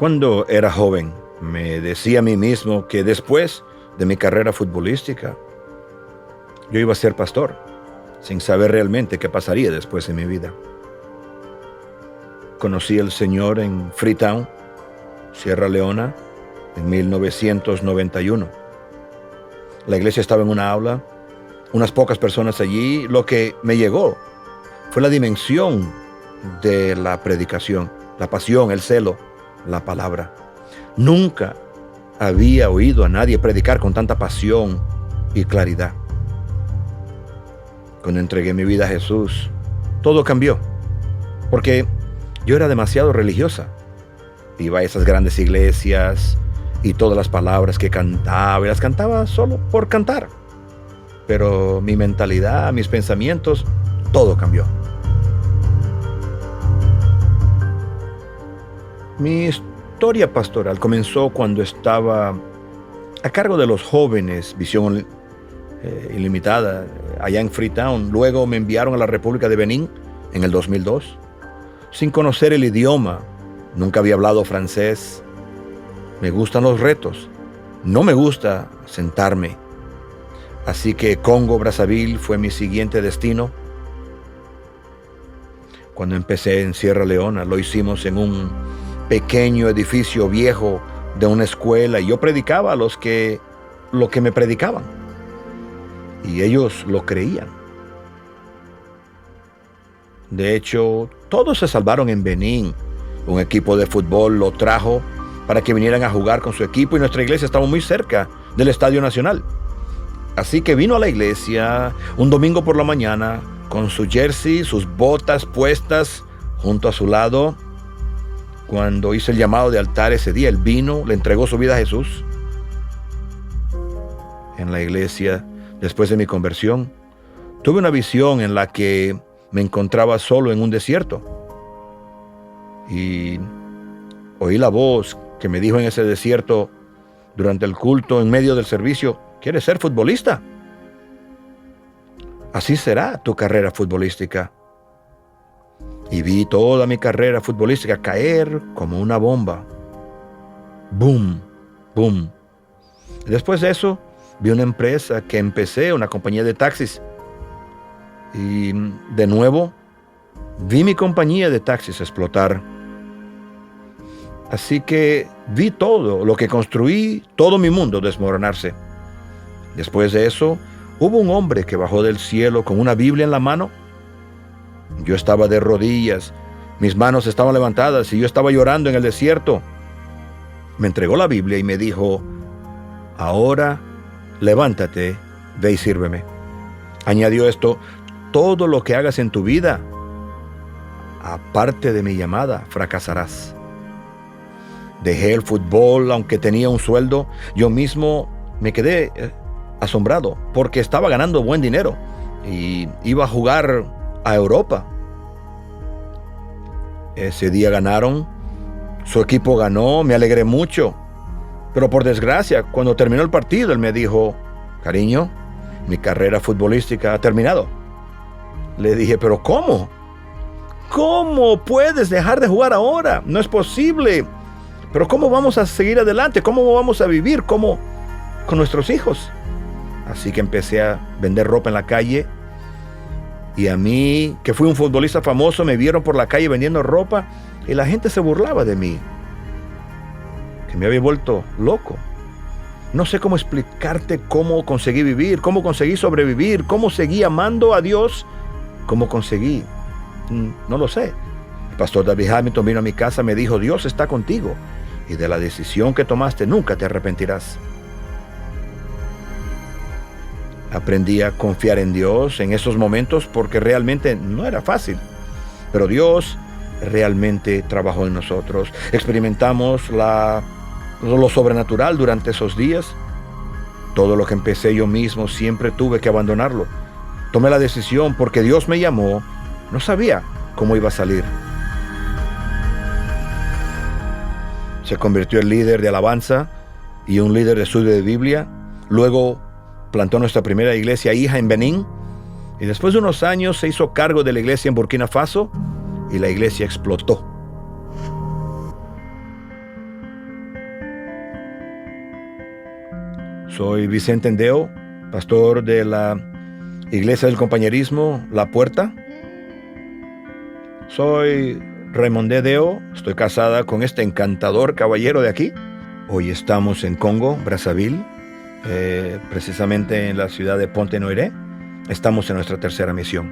Cuando era joven, me decía a mí mismo que después de mi carrera futbolística, yo iba a ser pastor, sin saber realmente qué pasaría después en mi vida. Conocí al Señor en Freetown, Sierra Leona, en 1991. La iglesia estaba en una aula, unas pocas personas allí. Lo que me llegó fue la dimensión de la predicación, la pasión, el celo, la palabra. Nunca había oído a nadie predicar con tanta pasión y claridad. Cuando entregué mi vida a Jesús, todo cambió, porque yo era demasiado religiosa. Iba a esas grandes iglesias y todas las palabras que cantaba, y las cantaba solo por cantar. Pero mi mentalidad, mis pensamientos, todo cambió. Mi historia pastoral comenzó cuando estaba a cargo de los jóvenes Visión Ilimitada allá en Freetown. Luego me enviaron a la República de Benín en el 2002. Sin conocer el idioma, nunca había hablado francés. Me gustan los retos. No me gusta sentarme. Así que Congo Brazzaville fue mi siguiente destino. Cuando empecé en Sierra Leona, lo hicimos en un pequeño edificio viejo de una escuela, y yo predicaba a lo que me predicaban, y ellos lo creían. De hecho, todos se salvaron en Benín. Un equipo de fútbol lo trajo para que vinieran a jugar con su equipo, y nuestra iglesia estaba muy cerca del Estadio Nacional. Así que vino a la iglesia un domingo por la mañana con su jersey, sus botas puestas junto a su lado. Cuando hice el llamado de altar ese día, él vino, le entregó su vida a Jesús. En la iglesia, después de mi conversión, tuve una visión en la que me encontraba solo en un desierto. Y oí la voz que me dijo en ese desierto durante el culto, en medio del servicio: ¿quieres ser futbolista? Así será tu carrera futbolística. Y vi toda mi carrera futbolística caer como una bomba. Boom, boom. Después de eso, vi una empresa que empecé, una compañía de taxis. Y de nuevo, vi mi compañía de taxis explotar. Así que vi todo lo que construí, todo mi mundo desmoronarse. Después de eso, hubo un hombre que bajó del cielo con una Biblia en la mano. Yo estaba de rodillas, mis manos estaban levantadas y yo estaba llorando en el desierto. Me entregó la Biblia y me dijo: ahora levántate, ve y sírveme. Añadió esto: todo lo que hagas en tu vida, aparte de mi llamada, fracasarás. Dejé el fútbol, aunque tenía un sueldo. Yo mismo me quedé asombrado porque estaba ganando buen dinero y iba a jugar a Europa. Ese día ganaron, su equipo ganó, me alegré mucho. Pero por desgracia, cuando terminó el partido, él me dijo: cariño, mi carrera futbolística ha terminado. Le dije: ¿pero cómo? ¿Cómo puedes dejar de jugar ahora? No es posible. ¿Pero cómo vamos a seguir adelante? ¿Cómo vamos a vivir? ¿Cómo con nuestros hijos? Así que empecé a vender ropa en la calle. Y a mí, que fui un futbolista famoso, me vieron por la calle vendiendo ropa y la gente se burlaba de mí, que me había vuelto loco. No sé cómo explicarte cómo conseguí vivir, cómo conseguí sobrevivir, cómo seguí amando a Dios, cómo conseguí. No lo sé. El pastor David Hamilton vino a mi casa, me dijo: Dios está contigo y de la decisión que tomaste nunca te arrepentirás. Aprendí a confiar en Dios en esos momentos porque realmente no era fácil. Pero Dios realmente trabajó en nosotros. Experimentamos lo sobrenatural durante esos días. Todo lo que empecé yo mismo siempre tuve que abandonarlo. Tomé la decisión porque Dios me llamó. No sabía cómo iba a salir. Se convirtió en líder de alabanza y un líder de estudio de Biblia. Luego plantó nuestra primera iglesia hija en Benín, y después de unos años se hizo cargo de la iglesia en Burkina Faso y la iglesia explotó. Soy Vicente Endeo, pastor de la Iglesia del Compañerismo, La Puerta. Soy Raimonde Deo, estoy casada con este encantador caballero de aquí. Hoy estamos en Congo, Brazzaville, precisamente en la ciudad de Pointe-Noire. Estamos en nuestra tercera misión.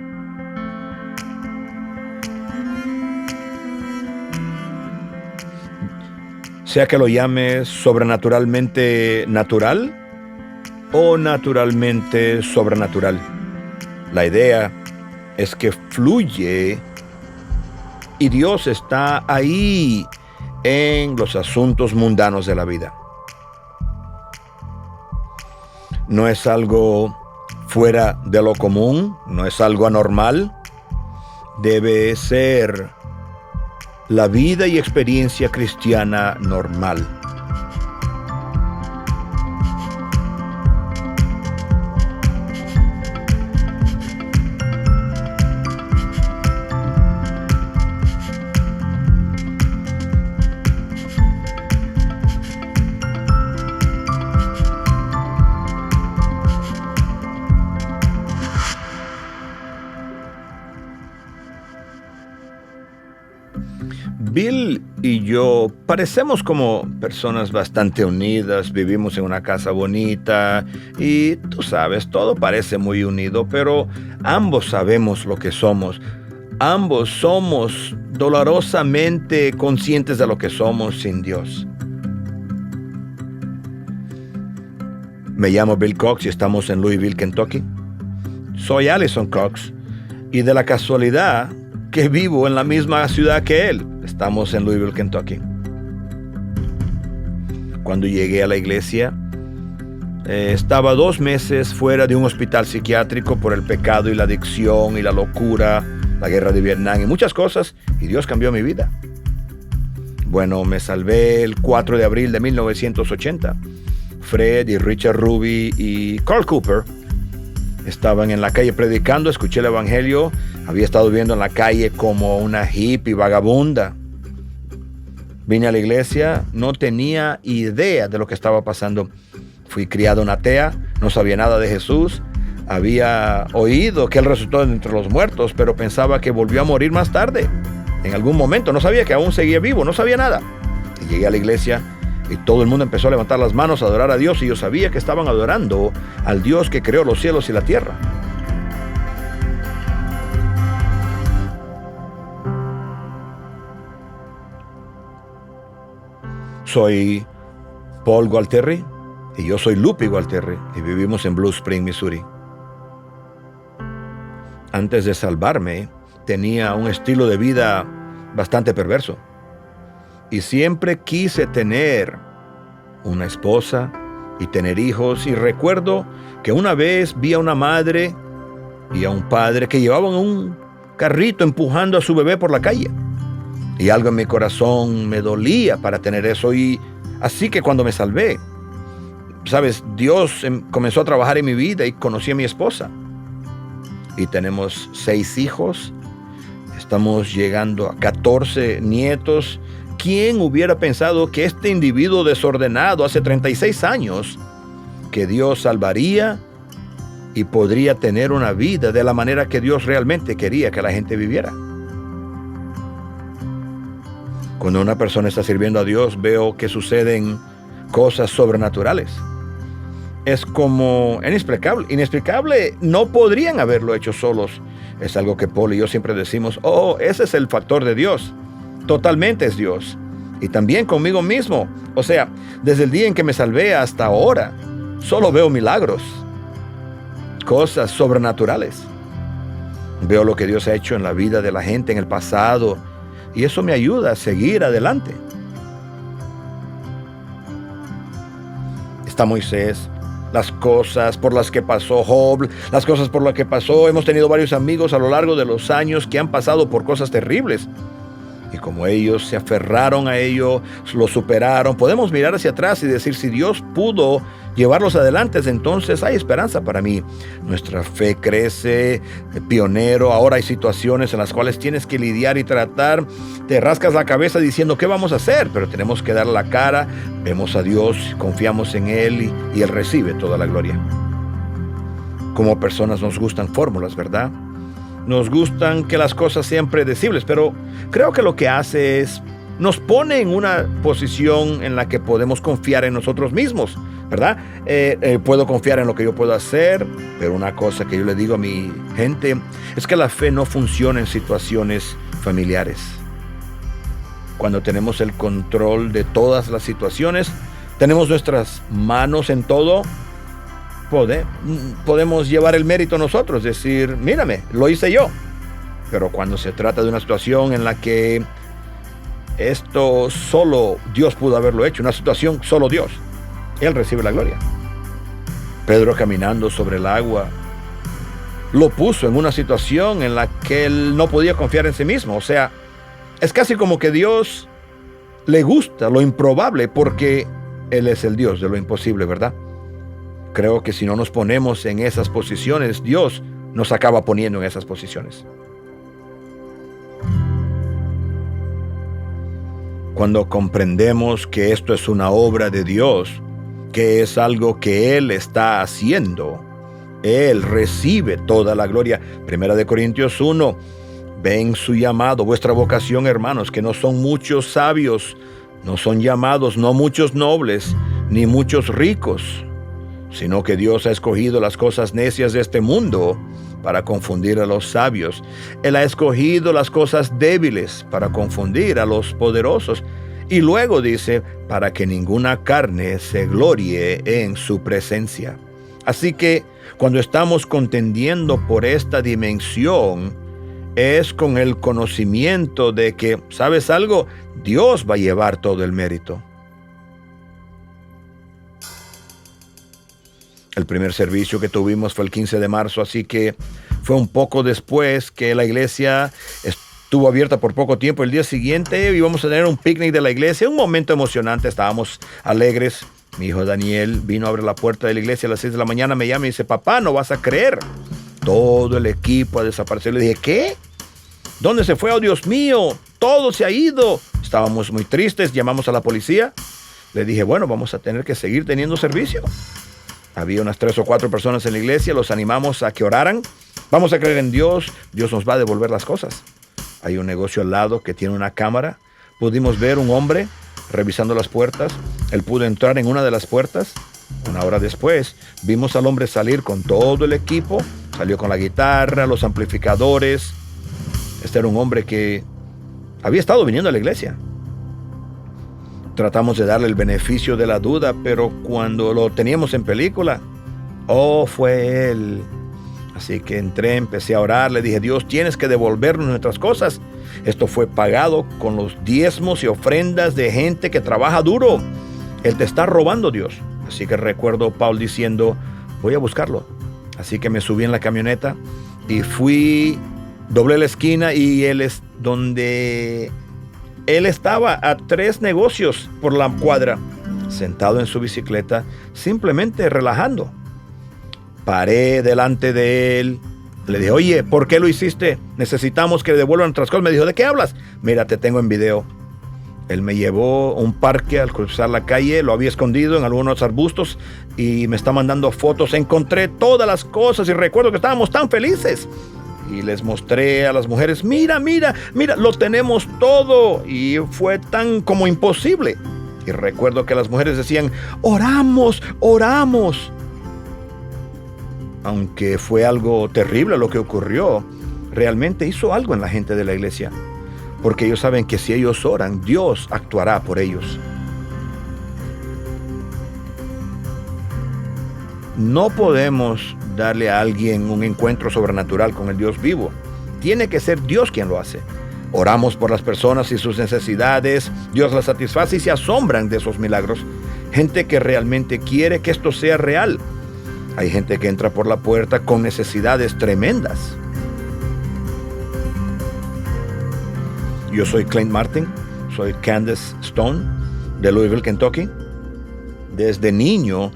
Sea que lo llames sobrenaturalmente natural o naturalmente sobrenatural, la idea es que fluye y Dios está ahí en los asuntos mundanos de la vida. No es algo fuera de lo común, no es algo anormal. Debe ser la vida y experiencia cristiana normal. Bill y yo parecemos como personas bastante unidas, vivimos en una casa bonita y tú sabes, todo parece muy unido, pero ambos sabemos lo que somos. Ambos somos dolorosamente conscientes de lo que somos sin Dios. Me llamo Bill Cox y estamos en Louisville, Kentucky. Soy Allison Cox y de la casualidad que vivo en la misma ciudad que él. Estamos en Louisville, Kentucky. Cuando llegué a la iglesia, estaba 2 meses fuera de un hospital psiquiátrico por el pecado y la adicción y la locura, la guerra de Vietnam y muchas cosas, y Dios cambió mi vida. Bueno, me salvé el 4 de abril de 1980. Fred y Richard Ruby y Carl Cooper estaban en la calle predicando, escuché el evangelio, había estado viviendo en la calle como una hippie vagabunda. Vine a la iglesia, no tenía idea de lo que estaba pasando. Fui criado en atea, no sabía nada de Jesús. Había oído que Él resucitó de entre los muertos, pero pensaba que volvió a morir más tarde. En algún momento, no sabía que aún seguía vivo, no sabía nada. Y llegué a la iglesia y todo el mundo empezó a levantar las manos, a adorar a Dios, y yo sabía que estaban adorando al Dios que creó los cielos y la tierra. Soy Paul Gualterri y yo soy Lupi Gualterri y vivimos en Blue Spring, Missouri. Antes de salvarme, tenía un estilo de vida bastante perverso y siempre quise tener una esposa y tener hijos, y recuerdo que una vez vi a una madre y a un padre que llevaban un carrito empujando a su bebé por la calle. Y algo en mi corazón me dolía para tener eso. Y así que cuando me salvé, sabes, Dios comenzó a trabajar en mi vida y conocí a mi esposa. Y tenemos 6 hijos. Estamos llegando a 14 nietos. ¿Quién hubiera pensado que este individuo desordenado hace 36 años, que Dios salvaría y podría tener una vida de la manera que Dios realmente quería que la gente viviera? Cuando una persona está sirviendo a Dios, veo que suceden cosas sobrenaturales. Es como inexplicable. No podrían haberlo hecho solos. Es algo que Paul y yo siempre decimos: oh, ese es el factor de Dios. Totalmente es Dios. Y también conmigo mismo. O sea, desde el día en que me salvé hasta ahora, solo veo milagros. Cosas sobrenaturales. Veo lo que Dios ha hecho en la vida de la gente en el pasado. Y eso me ayuda a seguir adelante. Está Moisés, las cosas por las que pasó Job, las cosas por las que pasó. Hemos tenido varios amigos a lo largo de los años que han pasado por cosas terribles. Y como ellos se aferraron a ello, lo superaron, podemos mirar hacia atrás y decir: si Dios pudo llevarlos adelante, entonces hay esperanza para mí. Nuestra fe crece, pionero. Ahora hay situaciones en las cuales tienes que lidiar y tratar. Te rascas la cabeza diciendo, ¿qué vamos a hacer? Pero tenemos que dar la cara, vemos a Dios, confiamos en Él y Él recibe toda la gloria. Como personas nos gustan fórmulas, ¿verdad? Nos gustan que las cosas sean predecibles, pero creo que lo que hace es nos pone en una posición en la que podemos confiar en nosotros mismos, ¿verdad? Puedo confiar en lo que yo puedo hacer, pero una cosa que yo le digo a mi gente es que la fe no funciona en situaciones familiares. Cuando tenemos el control de todas las situaciones, tenemos nuestras manos en todo, podemos llevar el mérito nosotros, decir, mírame, lo hice yo. Pero cuando se trata de una situación en la que esto solo Dios pudo haberlo hecho, una situación solo Dios, Él recibe la gloria. Pedro, caminando sobre el agua, lo puso en una situación en la que él no podía confiar en sí mismo. O sea, es casi como que Dios le gusta lo improbable porque Él es el Dios de lo imposible, ¿verdad? Creo que si no nos ponemos en esas posiciones, Dios nos acaba poniendo en esas posiciones. Cuando comprendemos que esto es una obra de Dios, que es algo que Él está haciendo, Él recibe toda la gloria. 1 Corintios 1, ven su llamado, vuestra vocación, hermanos, que no son muchos sabios, no son llamados, no muchos nobles, ni muchos ricos, sino que Dios ha escogido las cosas necias de este mundo para confundir a los sabios. Él ha escogido las cosas débiles para confundir a los poderosos. Y luego dice, para que ninguna carne se glorie en su presencia. Así que cuando estamos contendiendo por esta dimensión, es con el conocimiento de que, ¿sabes algo? Dios va a llevar todo el mérito. El primer servicio que tuvimos fue el 15 de marzo, así que fue un poco después que la iglesia estuvo abierta por poco tiempo. El día siguiente íbamos a tener un picnic de la iglesia, un momento emocionante, estábamos alegres. Mi hijo Daniel vino a abrir la puerta de la iglesia a las 6 de la mañana, me llama y dice, papá, no vas a creer, todo el equipo ha desaparecido. Le dije, ¿qué? ¿Dónde se fue? Oh, Dios mío, todo se ha ido. Estábamos muy tristes, llamamos a la policía. Le dije, bueno, vamos a tener que seguir teniendo servicio. Había unas 3 o 4 personas en la iglesia, los animamos a que oraran. Vamos a creer en Dios, Dios nos va a devolver las cosas. Hay un negocio al lado que tiene una cámara. Pudimos ver un hombre revisando las puertas. Él pudo entrar en una de las puertas. Una hora después, vimos al hombre salir con todo el equipo. Salió con la guitarra, los amplificadores. Este era un hombre que había estado viniendo a la iglesia. Tratamos de darle el beneficio de la duda, pero cuando lo teníamos en película, fue él. Así que entré, empecé a orar, le dije, Dios, tienes que devolvernos nuestras cosas. Esto fue pagado con los diezmos y ofrendas de gente que trabaja duro. Él te está robando, Dios. Así que recuerdo Paul diciendo, voy a buscarlo. Así que me subí en la camioneta y fui, doblé la esquina y él es donde... Él estaba a 3 negocios por la cuadra, sentado en su bicicleta, simplemente relajando. Paré delante de él, le dije, oye, ¿por qué lo hiciste? Necesitamos que devuelvan nuestras cosas. Me dijo, ¿de qué hablas? Mira, te tengo en video. Él me llevó a un parque al cruzar la calle, lo había escondido en algunos arbustos y me está mandando fotos. Encontré todas las cosas y recuerdo que estábamos tan felices. Y les mostré a las mujeres, mira, lo tenemos todo. Y fue tan como imposible. Y recuerdo que las mujeres decían, oramos. Aunque fue algo terrible lo que ocurrió, realmente hizo algo en la gente de la iglesia. Porque ellos saben que si ellos oran, Dios actuará por ellos. No podemos darle a alguien un encuentro sobrenatural con el Dios vivo. Tiene que ser Dios quien lo hace. Oramos por las personas y sus necesidades. Dios las satisface y se asombran de esos milagros. Gente que realmente quiere que esto sea real. Hay gente que entra por la puerta con necesidades tremendas. Yo soy Clint Martin, soy Candace Stone de Louisville, Kentucky. Desde niño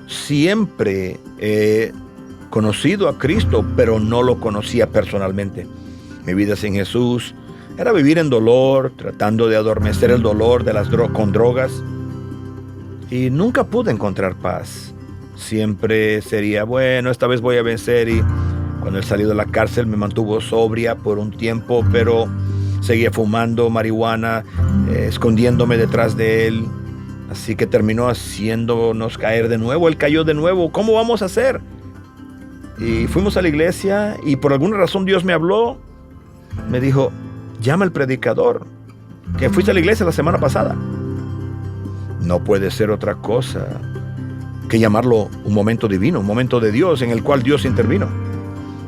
siempre he conocido a Cristo, pero no lo conocía personalmente. Mi vida sin Jesús era vivir en dolor, tratando de adormecer el dolor de las con drogas. Y nunca pude encontrar paz. Siempre sería, bueno, esta vez voy a vencer. Y cuando él salió de la cárcel me mantuvo sobria por un tiempo, pero seguía fumando marihuana, escondiéndome detrás de él. Así que terminó haciéndonos caer de nuevo. Él cayó de nuevo. ¿Cómo vamos a hacer? Y fuimos a la iglesia y por alguna razón Dios me habló. Me dijo, llama al predicador, que fuiste a la iglesia la semana pasada. No puede ser otra cosa que llamarlo un momento divino, un momento de Dios en el cual Dios intervino.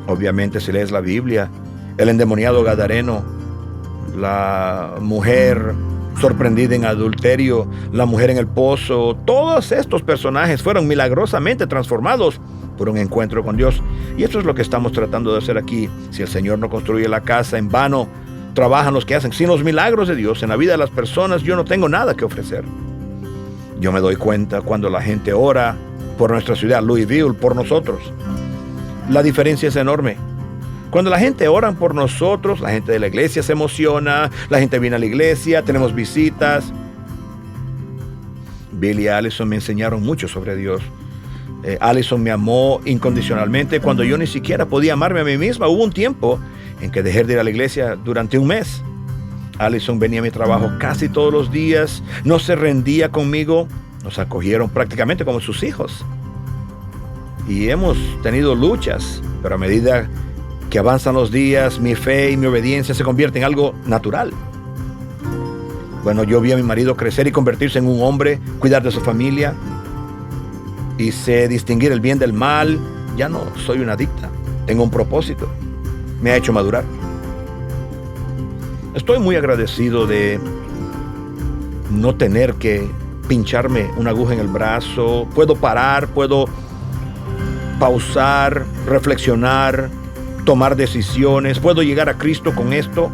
Obviamente, si lees la Biblia, el endemoniado gadareno, la mujer sorprendida en adulterio, la mujer en el pozo, todos estos personajes fueron milagrosamente transformados por un encuentro con Dios. Y esto es lo que estamos tratando de hacer aquí. Si el Señor no construye la casa, en vano trabajan los que hacen. Sin los milagros de Dios en la vida de las personas, yo no tengo nada que ofrecer. Yo me doy cuenta cuando la gente ora por nuestra ciudad, Louisville, por nosotros. La diferencia es enorme. Cuando la gente ora por nosotros, la gente de la iglesia se emociona, la gente viene a la iglesia, tenemos visitas. Bill y Allison me enseñaron mucho sobre Dios. Allison me amó incondicionalmente cuando yo ni siquiera podía amarme a mí misma. Hubo un tiempo en que dejé de ir a la iglesia durante un mes. Allison venía a mi trabajo casi todos los días, no se rendía conmigo, nos acogieron prácticamente como sus hijos. Y hemos tenido luchas, pero a medida que avanzan los días, mi fe y mi obediencia se convierten en algo natural. Bueno, yo vi a mi marido crecer y convertirse en un hombre, cuidar de su familia, y sé distinguir el bien del mal. Ya no soy una adicta, tengo un propósito, me ha hecho madurar. Estoy muy agradecido de no tener que pincharme una aguja en el brazo. Puedo parar, puedo pausar, reflexionar, tomar decisiones. Puedo llegar a Cristo con esto.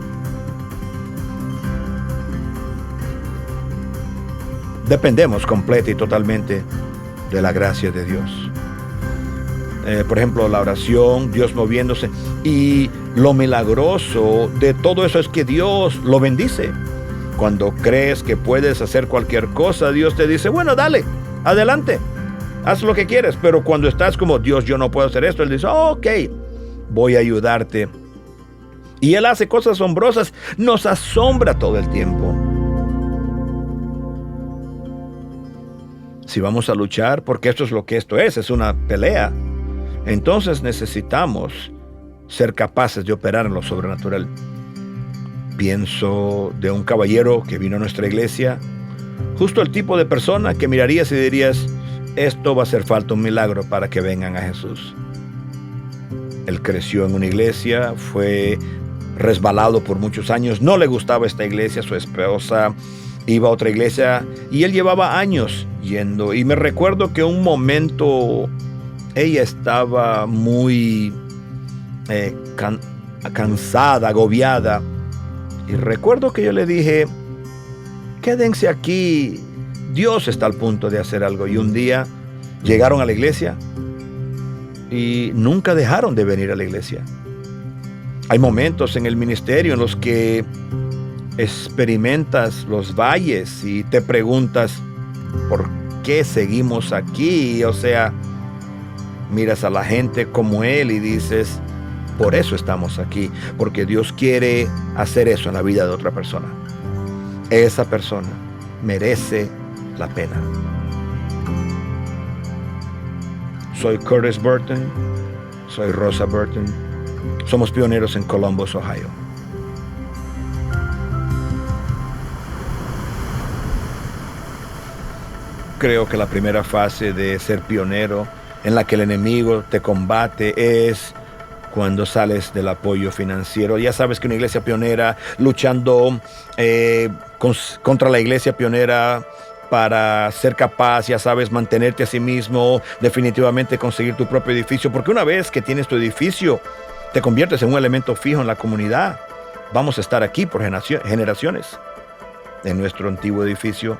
Dependemos completa y totalmente de la gracia de Dios. Por ejemplo, la oración, Dios moviéndose. Y lo milagroso de todo eso es que Dios lo bendice. Cuando crees que puedes hacer cualquier cosa, Dios te dice, bueno, dale, adelante, haz lo que quieres. Pero cuando estás como, Dios, yo no puedo hacer esto, Él dice, ok, voy a ayudarte. Y Él hace cosas asombrosas, nos asombra todo el tiempo. Si vamos a luchar, porque esto es lo que esto es una pelea, entonces necesitamos ser capaces de operar en lo sobrenatural. Pienso de un caballero que vino a nuestra iglesia, justo el tipo de persona que mirarías y dirías, esto va a hacer falta un milagro para que vengan a Jesús. Él creció en una iglesia, fue resbalado por muchos años, no le gustaba esta iglesia, su esposa iba a otra iglesia y él llevaba años yendo. Y me recuerdo que un momento ella estaba muy cansada, agobiada. Y recuerdo que yo le dije, quédense aquí, Dios está al punto de hacer algo. Y un día llegaron a la iglesia y nunca dejaron de venir a la iglesia. Hay momentos en el ministerio en los que experimentas los valles y te preguntas, ¿por qué seguimos aquí? O sea, miras a la gente como Él y dices, por eso estamos aquí, porque Dios quiere hacer eso en la vida de otra persona. Esa persona merece la pena. Soy Curtis Burton, soy Rosa Burton. Somos pioneros en Columbus, Ohio. Creo que la primera fase de ser pionero, en la que el enemigo te combate, es cuando sales del apoyo financiero. Ya sabes que una iglesia pionera luchando contra la iglesia pionera para ser capaz, ya sabes, mantenerte a sí mismo, definitivamente conseguir tu propio edificio, porque una vez que tienes tu edificio, te conviertes en un elemento fijo en la comunidad. Vamos a estar aquí por generaciones. En nuestro antiguo edificio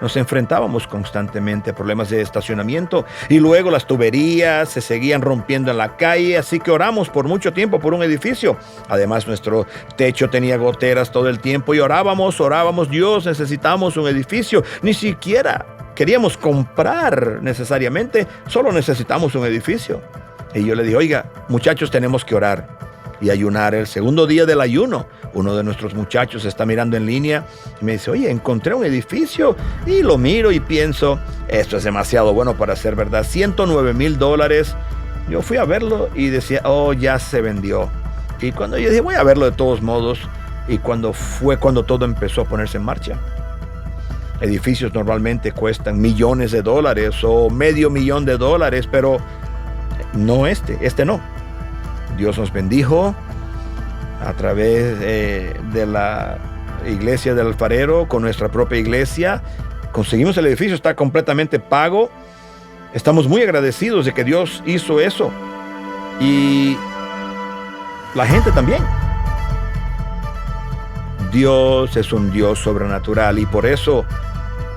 nos enfrentábamos constantemente a problemas de estacionamiento y luego las tuberías se seguían rompiendo en la calle, así que oramos por mucho tiempo por un edificio. Además, nuestro techo tenía goteras todo el tiempo y orábamos, Dios, necesitamos un edificio. Ni siquiera queríamos comprar necesariamente, solo necesitamos un edificio. Y yo le dije, oiga, muchachos, tenemos que orar y ayunar. El segundo día del ayuno, uno de nuestros muchachos está mirando en línea y me dice, oye, encontré un edificio. Y lo miro y pienso, esto es demasiado bueno para ser verdad. $109,000. Yo fui a verlo y decía, oh, ya se vendió. Y cuando yo dije, voy a verlo de todos modos, y cuando todo empezó a ponerse en marcha. Edificios normalmente cuestan millones de dólares o $500,000, pero no este no. Dios nos bendijo a través de la iglesia del alfarero, con nuestra propia iglesia. Conseguimos el edificio, está completamente pago. Estamos muy agradecidos de que Dios hizo eso. Y la gente también. Dios es un Dios sobrenatural y por eso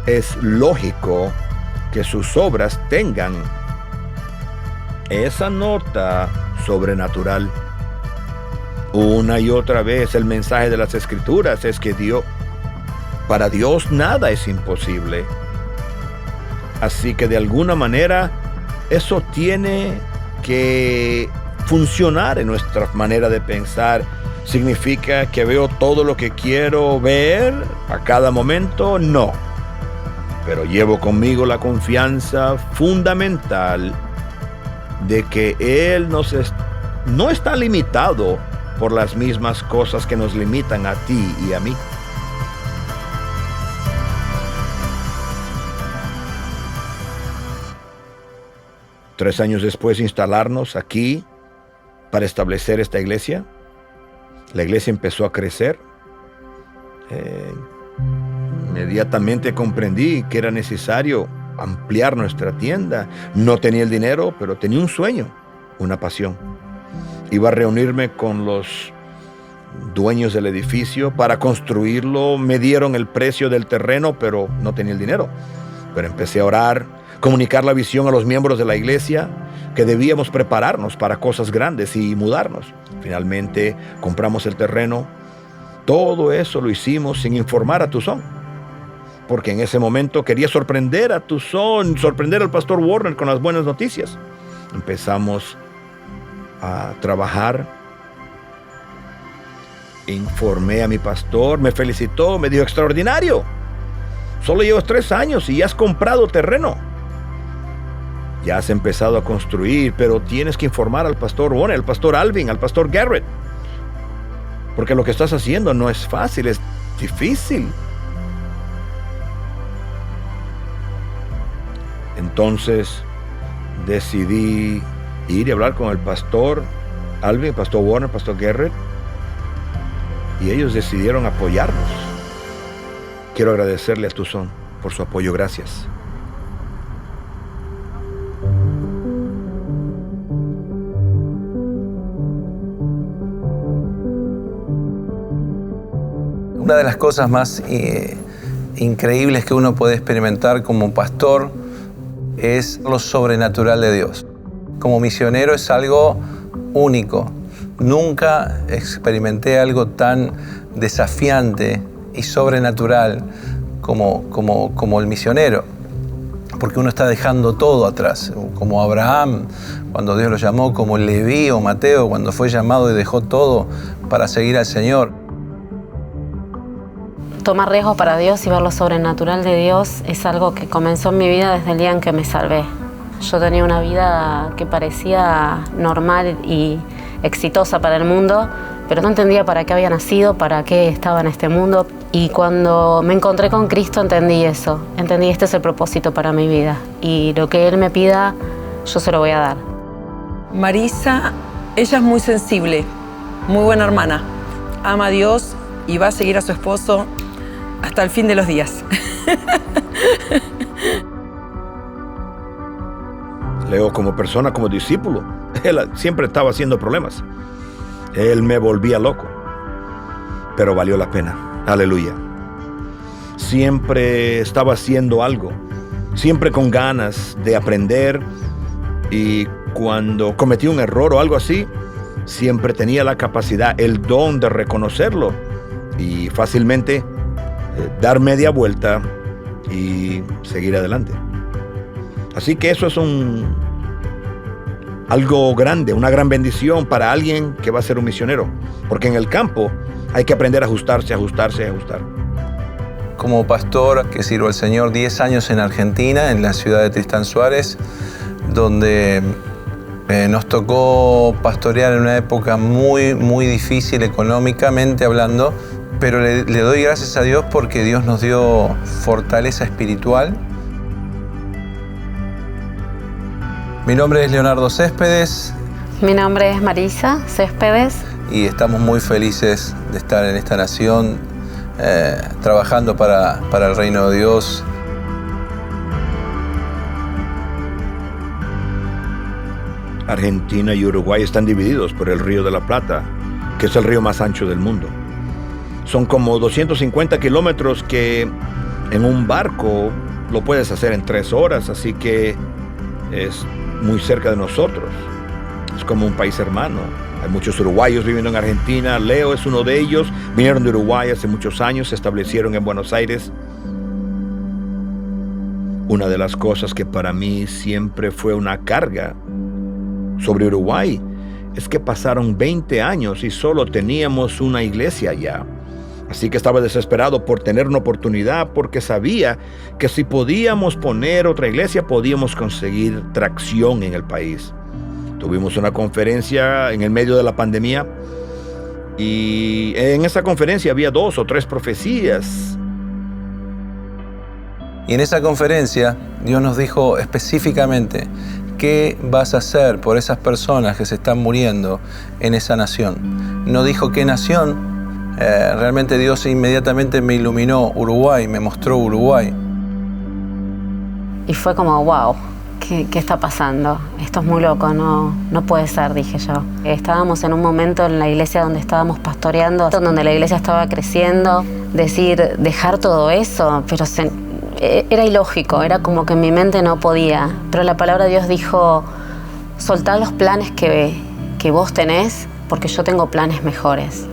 es lógico que sus obras tengan esa nota sobrenatural. Una y otra vez el mensaje de las Escrituras es que para Dios nada es imposible. Así que de alguna manera eso tiene que funcionar en nuestra manera de pensar. ¿Significa que veo todo lo que quiero ver a cada momento? No. Pero llevo conmigo la confianza fundamental de que Él no está limitado por las mismas cosas que nos limitan a ti y a mí. Tres años después de instalarnos aquí para establecer esta iglesia, la iglesia empezó a crecer. Inmediatamente comprendí que era necesario ampliar nuestra tienda. No tenía el dinero, pero tenía un sueño, una pasión. Iba a reunirme con los dueños del edificio para construirlo. Me dieron el precio del terreno, pero no tenía el dinero. Pero empecé a orar, comunicar la visión a los miembros de la iglesia, que debíamos prepararnos para cosas grandes y mudarnos. Finalmente compramos el terreno. Todo eso lo hicimos sin informar a Tucson, porque en ese momento quería sorprender a Tucson, sorprender al pastor Warner con las buenas noticias. Empezamos a trabajar. Informé a mi pastor, me felicitó, me dijo, extraordinario. Solo llevas 3 años y ya has comprado terreno. Ya has empezado a construir, pero tienes que informar al pastor Warner, al pastor Alvin, al pastor Garrett. Porque lo que estás haciendo no es fácil, es difícil. Entonces decidí ir y hablar con el pastor Alvin, el pastor Warner, el pastor Garrett, y ellos decidieron apoyarnos. Quiero agradecerle a Tucson por su apoyo. Gracias. Una de las cosas más increíbles que uno puede experimentar como pastor es lo sobrenatural de Dios. Como misionero es algo único. Nunca experimenté algo tan desafiante y sobrenatural como el misionero, porque uno está dejando todo atrás, como Abraham cuando Dios lo llamó, como Leví o Mateo cuando fue llamado y dejó todo para seguir al Señor. Tomar riesgos para Dios y ver lo sobrenatural de Dios es algo que comenzó en mi vida desde el día en que me salvé. Yo tenía una vida que parecía normal y exitosa para el mundo, pero no entendía para qué había nacido, para qué estaba en este mundo. Y cuando me encontré con Cristo entendí eso. Entendí, este es el propósito para mi vida. Y lo que Él me pida, yo se lo voy a dar. Marisa, ella es muy sensible, muy buena hermana. Ama a Dios y va a seguir a su esposo hasta el fin de los días. Leo, como persona, como discípulo, él siempre estaba haciendo problemas. Él me volvía loco, pero valió la pena. Aleluya. siempre estaba haciendo algo, siempre con ganas de aprender, y cuando cometí un error o algo así, siempre tenía la capacidad, el don de reconocerlo y fácilmente dar media vuelta y seguir adelante. Así que eso es algo grande, una gran bendición para alguien que va a ser un misionero, porque en el campo hay que aprender a ajustarse. Como pastor que sirvo al Señor 10 años en Argentina, en la ciudad de Tristán Suárez, donde nos tocó pastorear en una época muy, muy difícil económicamente hablando, pero le doy gracias a Dios porque Dios nos dio fortaleza espiritual. Mi nombre es Leonardo Céspedes. Mi nombre es Marisa Céspedes. Y estamos muy felices de estar en esta nación, trabajando para el reino de Dios. Argentina y Uruguay están divididos por el Río de la Plata, que es el río más ancho del mundo. Son como 250 kilómetros que en un barco lo puedes hacer en 3 horas, así que es muy cerca de nosotros. Es como un país hermano. Hay muchos uruguayos viviendo en Argentina. Leo es uno de ellos. Vinieron de Uruguay hace muchos años, se establecieron en Buenos Aires. Una de las cosas que para mí siempre fue una carga sobre Uruguay es que pasaron 20 años y solo teníamos una iglesia allá. Así que estaba desesperado por tener una oportunidad, porque sabía que si podíamos poner otra iglesia, podíamos conseguir tracción en el país. Tuvimos una conferencia en el medio de la pandemia y en esa conferencia había 2 o 3 profecías. Y en esa conferencia Dios nos dijo específicamente: ¿qué vas a hacer por esas personas que se están muriendo en esa nación? No dijo qué nación. Realmente Dios inmediatamente me iluminó Uruguay, me mostró Uruguay. Y fue como, wow, ¿qué está pasando? Esto es muy loco, no puede ser, dije yo. Estábamos en un momento en la iglesia donde estábamos pastoreando, donde la iglesia estaba creciendo. Dejar todo eso, pero era ilógico, era como que en mi mente no podía. Pero la palabra de Dios dijo: soltá los planes que vos tenés, porque yo tengo planes mejores.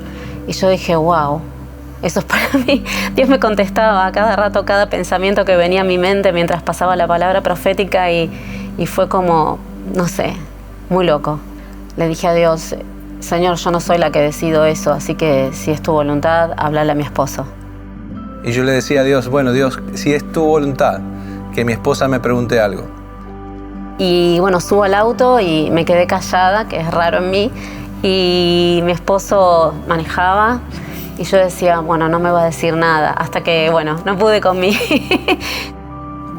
Y yo dije, wow, eso es para mí. Dios me contestaba a cada rato, cada pensamiento que venía a mi mente mientras pasaba la palabra profética, y fue como, no sé, muy loco. Le dije a Dios: Señor, yo no soy la que decido eso, así que si es tu voluntad, háblale a mi esposo. Y yo le decía a Dios: bueno, Dios, si es tu voluntad que mi esposa me pregunte algo. Y bueno, subo al auto y me quedé callada, que es raro en mí, y mi esposo manejaba y yo decía, bueno, no me va a decir nada, hasta que, bueno, no pude con mí.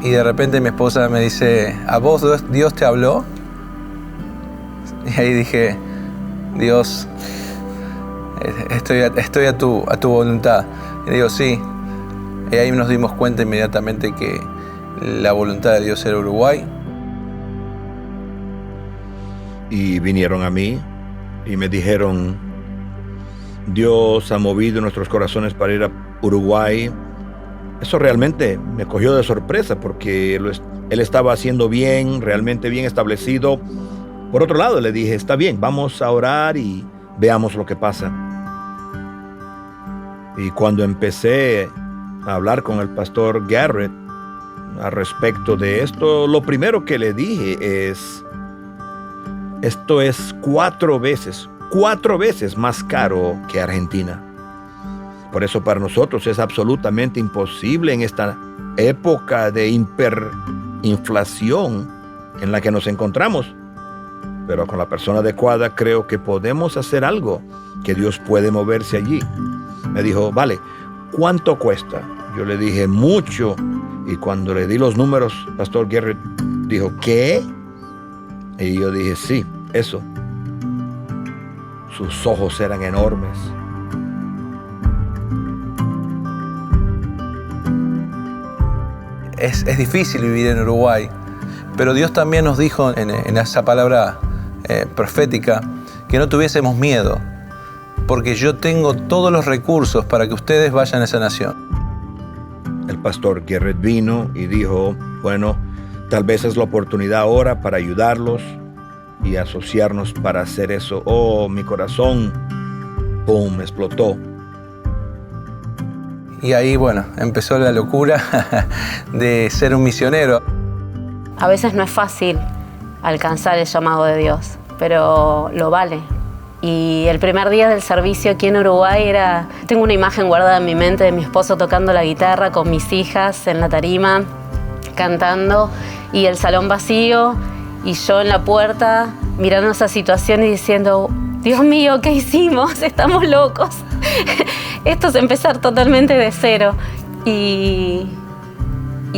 Y de repente mi esposa me dice: ¿a vos Dios te habló? Y ahí dije: Dios, estoy a tu voluntad. Y digo, sí. Y ahí nos dimos cuenta inmediatamente que la voluntad de Dios era Uruguay. Y vinieron a mí y me dijeron: Dios ha movido nuestros corazones para ir a Uruguay. Eso realmente me cogió de sorpresa, porque él estaba haciendo bien, realmente bien establecido. Por otro lado, le dije: está bien, vamos a orar y veamos lo que pasa. Y cuando empecé a hablar con el pastor Garrett al respecto de esto, lo primero que le dije es: esto es 4 veces más caro que Argentina. Por eso para nosotros es absolutamente imposible en esta época de hiperinflación en la que nos encontramos. Pero con la persona adecuada creo que podemos hacer algo, que Dios puede moverse allí. Me dijo: vale, ¿cuánto cuesta? Yo le dije: mucho. Y cuando le di los números, Pastor Garrett dijo: ¿qué? Y yo dije: sí, eso. Sus ojos eran enormes. Es difícil vivir en Uruguay, pero Dios también nos dijo en esa palabra profética que no tuviésemos miedo, porque yo tengo todos los recursos para que ustedes vayan a esa nación. el pastor Garrett vino y dijo, bueno, tal vez es la oportunidad ahora para ayudarlos y asociarnos para hacer eso. Oh, mi corazón, ¡pum!, explotó. Y ahí, bueno, empezó la locura de ser un misionero. A veces no es fácil alcanzar el llamado de Dios, pero lo vale. Y el primer día del servicio aquí en Uruguay tengo una imagen guardada en mi mente de mi esposo tocando la guitarra con mis hijas en la tarima, cantando, y el salón vacío, y yo en la puerta mirando esa situación y diciendo, Dios mío, ¿qué hicimos? Estamos locos. Esto es empezar totalmente de cero. Y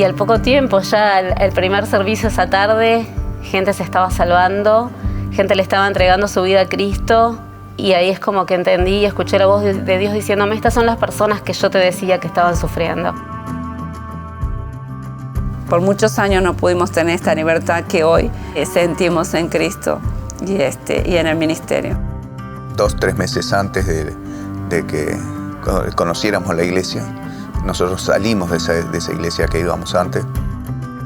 al poco tiempo, ya el primer servicio esa tarde, gente se estaba salvando, gente le estaba entregando su vida a Cristo, y ahí es como que entendí y escuché la voz de Dios diciéndome, estas son las personas que yo te decía que estaban sufriendo. Por muchos años no pudimos tener esta libertad que hoy sentimos en Cristo y en el ministerio. 2-3 meses antes de que conociéramos la iglesia, nosotros salimos de esa iglesia que íbamos antes.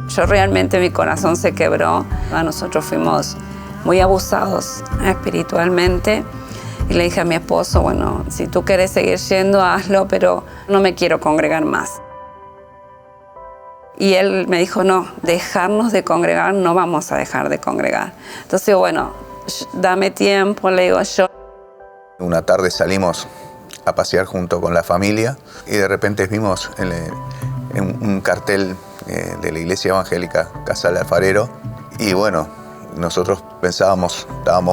Yo realmente, mi corazón se quebró. Nosotros fuimos muy abusados espiritualmente, y le dije a mi esposo, bueno, si tú quieres seguir yendo, hazlo, pero no me quiero congregar más. Y él me dijo, no, dejarnos de congregar, no vamos a dejar de congregar. Entonces, bueno, dame tiempo, le digo yo. Una tarde salimos a pasear junto con la familia y de repente vimos en un cartel de la iglesia evangélica Casa del Alfarero, y bueno, nosotros estábamos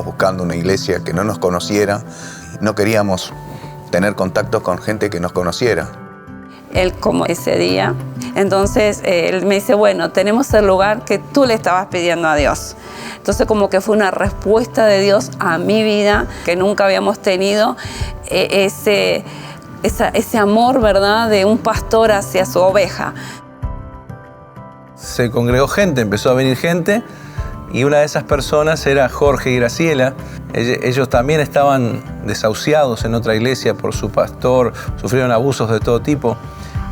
buscando una iglesia que no nos conociera, no queríamos tener contacto con gente que nos conociera. Él como ese día, entonces él me dice, bueno, tenemos el lugar que tú le estabas pidiendo a Dios. Entonces como que fue una respuesta de Dios a mi vida que nunca habíamos tenido, ese amor, ¿verdad?, de un pastor hacia su oveja. Se congregó gente, empezó a venir gente, y una de esas personas era Jorge y Graciela. Ellos también estaban desahuciados en otra iglesia por su pastor, sufrieron abusos de todo tipo.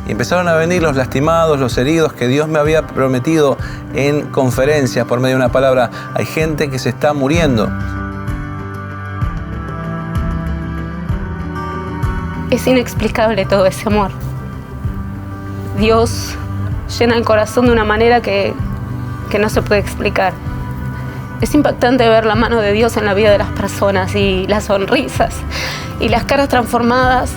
Y empezaron a venir los lastimados, los heridos que Dios me había prometido en conferencias por medio de una palabra. Hay gente que se está muriendo. Es inexplicable todo ese amor. Dios llena el corazón de una manera que no se puede explicar. Es impactante ver la mano de Dios en la vida de las personas, y las sonrisas y las caras transformadas,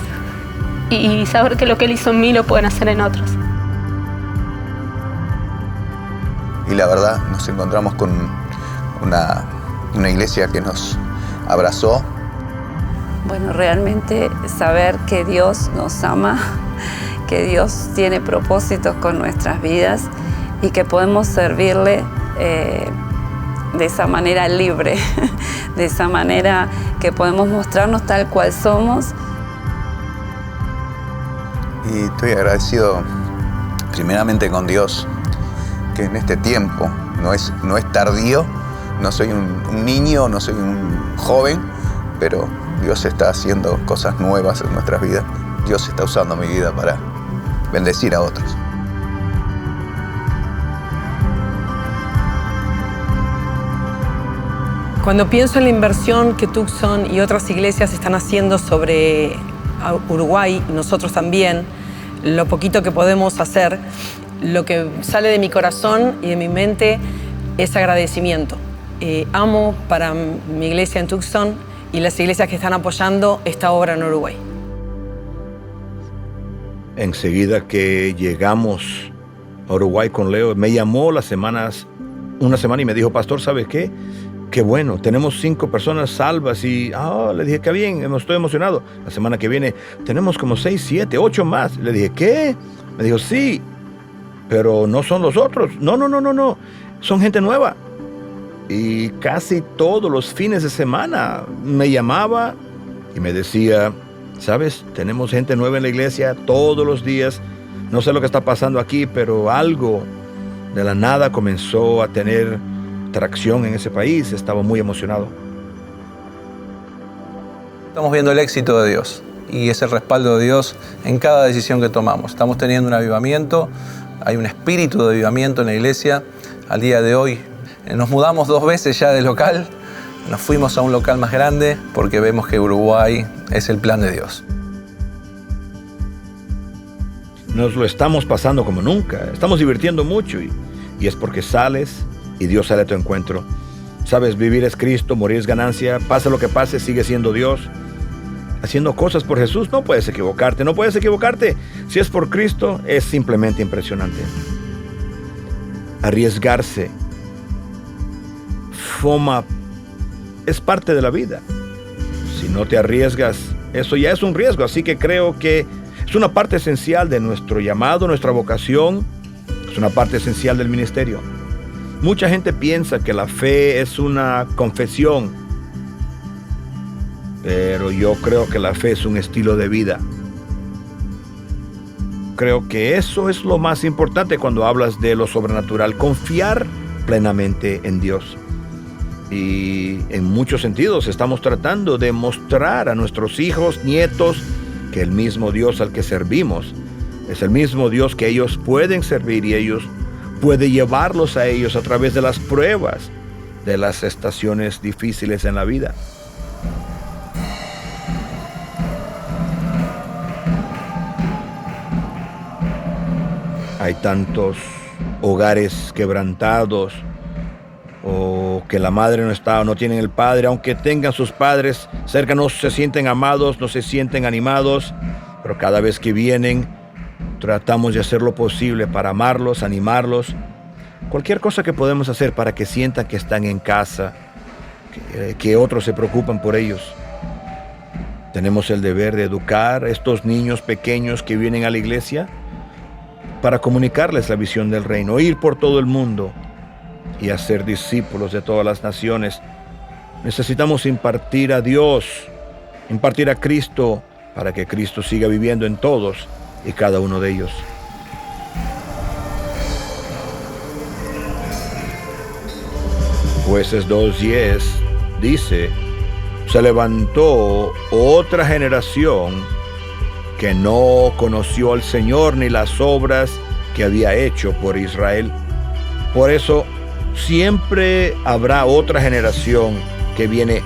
y saber que lo que Él hizo en mí lo pueden hacer en otros. Y la verdad, nos encontramos con una iglesia que nos abrazó. Bueno, realmente saber que Dios nos ama, que Dios tiene propósitos con nuestras vidas y que podemos servirle de esa manera libre, de esa manera que podemos mostrarnos tal cual somos. Y estoy agradecido primeramente con Dios, que en este tiempo no es tardío, no soy un niño, no soy un joven, pero Dios está haciendo cosas nuevas en nuestras vidas. Dios está usando mi vida para bendecir a otros. Cuando pienso en la inversión que Tucson y otras iglesias están haciendo sobre Uruguay, y nosotros también, lo poquito que podemos hacer, lo que sale de mi corazón y de mi mente es agradecimiento. Amo para mi iglesia en Tucson y las iglesias que están apoyando esta obra en Uruguay. Enseguida que llegamos a Uruguay con Leo, me llamó una semana y me dijo, pastor, ¿sabes qué? Qué bueno, tenemos 5 personas salvas. Y le dije, qué bien, estoy emocionado. La semana que viene tenemos como 6, 7, 8 más. Le dije, ¿qué? Me dijo, sí, pero no son los otros. No, son gente nueva. Y casi todos los fines de semana me llamaba y me decía, ¿sabes? Tenemos gente nueva en la iglesia todos los días. No sé lo que está pasando aquí, pero algo de la nada comenzó a tener tracción en ese país. Estaba muy emocionado. Estamos viendo el éxito de Dios. y es el respaldo de Dios en cada decisión que tomamos. Estamos teniendo un avivamiento, hay un espíritu de avivamiento en la iglesia. Al día de hoy nos mudamos 2 veces ya de local, nos fuimos a un local más grande porque vemos que Uruguay es el plan de Dios. Nos lo estamos pasando como nunca, estamos divirtiendo mucho y es porque sales y Dios sale a tu encuentro. Sabes, vivir es Cristo, morir es ganancia, pase lo que pase, sigue siendo Dios. Haciendo cosas por Jesús no puedes equivocarte. Si es por Cristo, es simplemente impresionante. Arriesgarse, es parte de la vida. Si no te arriesgas, eso ya es un riesgo. Así que creo que es una parte esencial de nuestro llamado, nuestra vocación. Es una parte esencial del ministerio. Mucha gente piensa que la fe es una confesión, pero yo creo que la fe es un estilo de vida. Creo que eso es lo más importante cuando hablas de lo sobrenatural, confiar plenamente en Dios. Y en muchos sentidos estamos tratando de mostrar a nuestros hijos, nietos, que el mismo Dios al que servimos es el mismo Dios que ellos pueden servir y ellos puede llevarlos a ellos a través de las pruebas, de las estaciones difíciles en la vida. Hay tantos hogares quebrantados, o que la madre no está o no tienen el padre, aunque tengan sus padres cerca, no se sienten amados, no se sienten animados, pero cada vez que vienen tratamos de hacer lo posible para amarlos, animarlos. Cualquier cosa que podemos hacer para que sientan que están en casa, que otros se preocupan por ellos. Tenemos el deber de educar a estos niños pequeños que vienen a la iglesia para comunicarles la visión del reino, ir por todo el mundo y hacer discípulos de todas las naciones. Necesitamos impartir a Dios, impartir a Cristo, para que Cristo siga viviendo en todos y cada uno de ellos. Jueces 2:10 dice: se levantó otra generación que no conoció al Señor ni las obras que había hecho por Israel. Por eso siempre habrá otra generación que viene,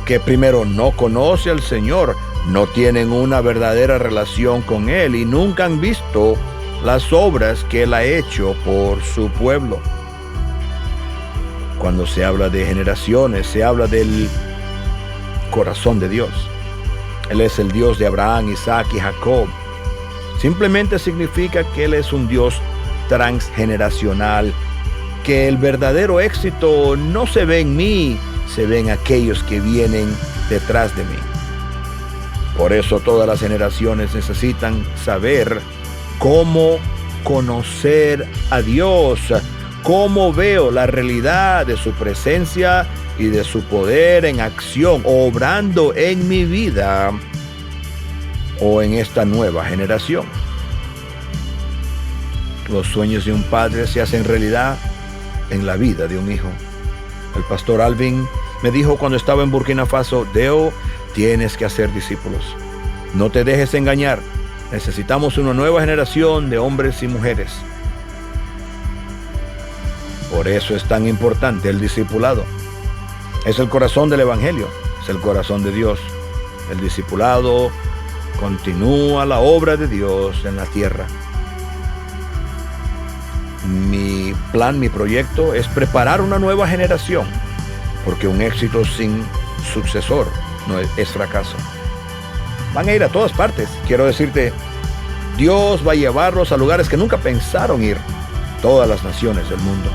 que primero no conoce al Señor, no tienen una verdadera relación con Él y nunca han visto las obras que Él ha hecho por su pueblo. Cuando se habla de generaciones, se habla del corazón de Dios. Él es el Dios de Abraham, Isaac y Jacob. Simplemente significa que Él es un Dios transgeneracional, que el verdadero éxito no se ve en mí, se ve en aquellos que vienen detrás de mí. Por eso todas las generaciones necesitan saber cómo conocer a Dios, cómo veo la realidad de su presencia y de su poder en acción, obrando en mi vida o en esta nueva generación. Los sueños de un padre se hacen realidad en la vida de un hijo. El pastor Alvin me dijo cuando estaba en Burkina Faso: Deo, tienes que hacer discípulos. No te dejes engañar. Necesitamos una nueva generación de hombres y mujeres. Por eso es tan importante el discipulado. Es el corazón del Evangelio, es el corazón de Dios. El discipulado continúa la obra de Dios en la tierra. Mi plan, mi proyecto es preparar una nueva generación, porque un éxito sin sucesor no es fracaso. Van a ir a todas partes. Quiero decirte, Dios va a llevarlos a lugares que nunca pensaron ir, todas las naciones del mundo.